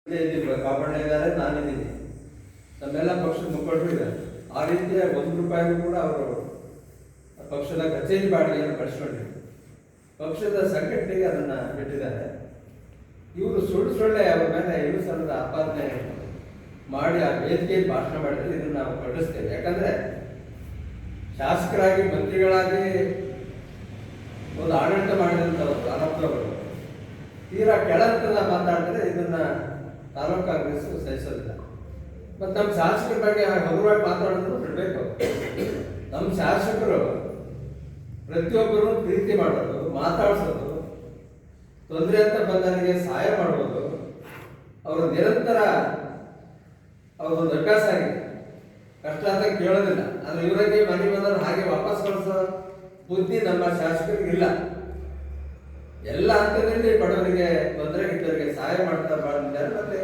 ಕಾಪಾಡ ಇದ್ದಾರೆ, ನಾನಿದ್ದೀನಿ, ನಮ್ಮೆಲ್ಲ ಪಕ್ಷದ ಮುಖಂಡರು ಇದ್ದಾರೆ. ಆ ರೀತಿಯ ₹1 ಕೂಡ ಅವರು ಪಕ್ಷದ ಕಚೇರಿ ಬಾಡಿಗೆಯನ್ನು ಬಳಸ್ಕೊಂಡಿದ್ದಾರೆ. ಪಕ್ಷದ ಸಂಘಟನೆಗೆ ಅದನ್ನ ಬಿಟ್ಟಿದ್ದಾರೆ. ಇವರು ಸುಳ್ಳೆ ಅವರ ಮೇಲೆ ಇಳಿಸಲದ ಆಪಾದನೆ ಮಾಡಿ ಆ ವೇದಿಕೆಯಲ್ಲಿ ಭಾಷಣ ಮಾಡಿದ್ರೆ ಇದನ್ನು ನಾವು ಖಂಡಿಸ್ತೇವೆ. ಯಾಕಂದ್ರೆ ಶಾಸಕರಾಗಿ ಮಂತ್ರಿಗಳಾಗಿ ಒಂದು ಆಡಳಿತ ಮಾಡಿದಂಥವ್ರು ತಾಲೂಕವರು ತೀರಾ ಕೆಳಹಂತದ ಮಾತಾಡಿದ್ರೆ ಇದನ್ನ ತಾಲೂಕು ಕಾಂಗ್ರೆಸ್ ಸಹಿಸೋದಿಲ್ಲ. ಮತ್ತು ನಮ್ಮ ಶಾಸಕರ ಬಗ್ಗೆ ಹಗುರವಾಗಿ ಮಾತಾಡೋದನ್ನು ಬಿಡಬೇಕು. ನಮ್ಮ ಶಾಸಕರು ಪ್ರತಿಯೊಬ್ಬರು ಪ್ರೀತಿ ಮಾಡೋದು, ಮಾತಾಡಿಸೋದು, ತೊಂದರೆ ಅಂತ ಬಂದವರಿಗೆ ಸಹಾಯ ಮಾಡ್ಬೋದು, ಅವರು ನಿರಂತರ ಅವ್ರದ್ದೊಂದು ಅಭ್ಯಾಸ ಆಗಿದೆ. ಕಷ್ಟ ಅಂತ ಕೇಳೋದಿಲ್ಲ. ಆದರೆ ಇವರಿಗೆ ಮನೆ ಬಂದ್ರೆ ಹಾಗೆ ವಾಪಸ್ ಕಳಿಸೋ ಬುದ್ಧಿ ನಮ್ಮ ಶಾಸಕರಿಗೆ ಇಲ್ಲ. ಎಲ್ಲ ಹಂತದಲ್ಲಿ ಬಡವರಿಗೆ, ತೊಂದರೆ ಇದ್ದವರಿಗೆ ಸಹಾಯ ಮಾಡ್ತಾ ಮಾಡಿದ್ದಾರೆ. ಮತ್ತೆ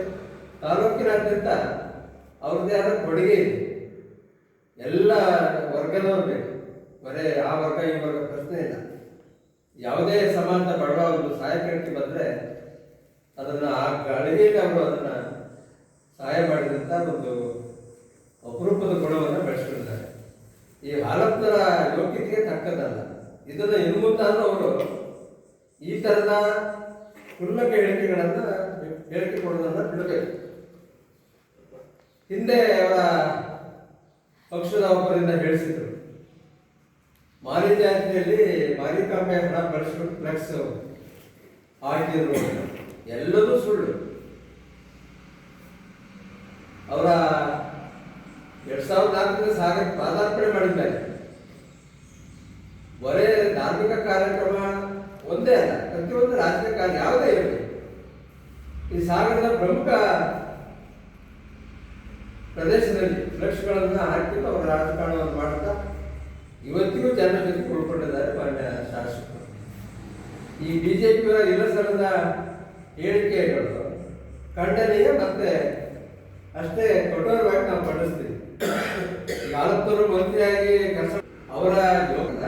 ತಾಲೂಕಿನಾದ್ಯಂತ ಅವ್ರದ್ದೇ ಆದ ಕೊಡುಗೆ ಇದೆ. ಎಲ್ಲ ವರ್ಗದವ್ರು ಬೇಕು, ಬರೇ ಆ ವರ್ಗ ಈ ವರ್ಗ ಪ್ರಶ್ನೆ ಇಲ್ಲ. ಯಾವುದೇ ಸಮಾಜದ ಬಡವ ಒಂದು ಸಹಾಯಕಕ್ಕೆ ಬಂದರೆ ಅದನ್ನು ಆ ಗಳಿಗೆಯಲ್ಲಿ ಅವರು ಅದನ್ನ ಸಹಾಯ ಮಾಡಿದಂಥ ಒಂದು ಅಪರೂಪದ ಗುಣವನ್ನು ಬೆಳೆಸ್ಕೊಂಡಿದ್ದಾರೆ. ಈ ಹಾಲಪ್ಪರ ಯೋಗ್ಯತೆಗೆ ತಕ್ಕದಲ್ಲ. ಇದನ್ನು ಇನ್ನು ಮುಂದಾದ್ರೂ ಅವರು ಈ ಥರದ ಕ್ಷುಲ್ಲಕ ಹೇಳಿಕೆ ಕೊಡೋದನ್ನು ಬಿಡಬೇಕು. ಹಿಂದೆ ಅವರ ಪಕ್ಷದ ಒಬ್ಬರಿಂದ ಹೇಳಿಸಿದ್ರು, ಮಾರಿ ಜಾತಿಯಲ್ಲಿ ಮಾರಿಕಾಂಬೆ ಹಣ ಬಳಸ್ಬಿಟ್ಟು ಫ್ಲೆಕ್ಸ್ ಹಾಕಿದ್ರು. ಎಲ್ಲದೂ ಸುಳ್ಳು. ಅವರ 2004 ಸಾಗರಕ್ಕೆ ಪಾದಾರ್ಪಣೆ ಮಾಡಿದ್ದಾರೆ. ಬರೇ ಧಾರ್ಮಿಕ ಕಾರ್ಯಕ್ರಮ ಒಂದೇ ಅಲ್ಲ, ಪ್ರತಿಯೊಂದು ರಾಜಕೀಯ ಕಾರ್ಯ ಯಾವುದೇ ಇರಲಿ, ಈ ಸಾಗರದ ಪ್ರಮುಖ ಪ್ರದೇಶದಲ್ಲಿ ಫ್ಲೆಕ್ಸ್ಗಳನ್ನು ಹಾಕಿದ್ದು ಅವರ ರಾಜಕಾರಣವನ್ನು ಮಾಡ್ತಾ ಇವತ್ತಿಗೂ ಜನರ ಜೊತೆ ಉಳ್ಕೊಂಡಿದ್ದಾರೆ ಮಾನ್ಯ ಶಾಸಕರು. ಈ ಬಿಜೆಪಿಯವರ ಇಲ್ಲಸಲ್ಲದ ಹೇಳಿಕೆಗಳು ಖಂಡನೀಯ, ಮತ್ತೆ ಅಷ್ಟೇ ಕಠೋರವಾಗಿ ನಾವು ಖಂಡಿಸ್ತೀವಿ. ಹಾಲಪ್ಪರು ಮಂತ್ರಿಯಾಗಿ ಕೆಲಸ ಅವರ ಯೋಗದ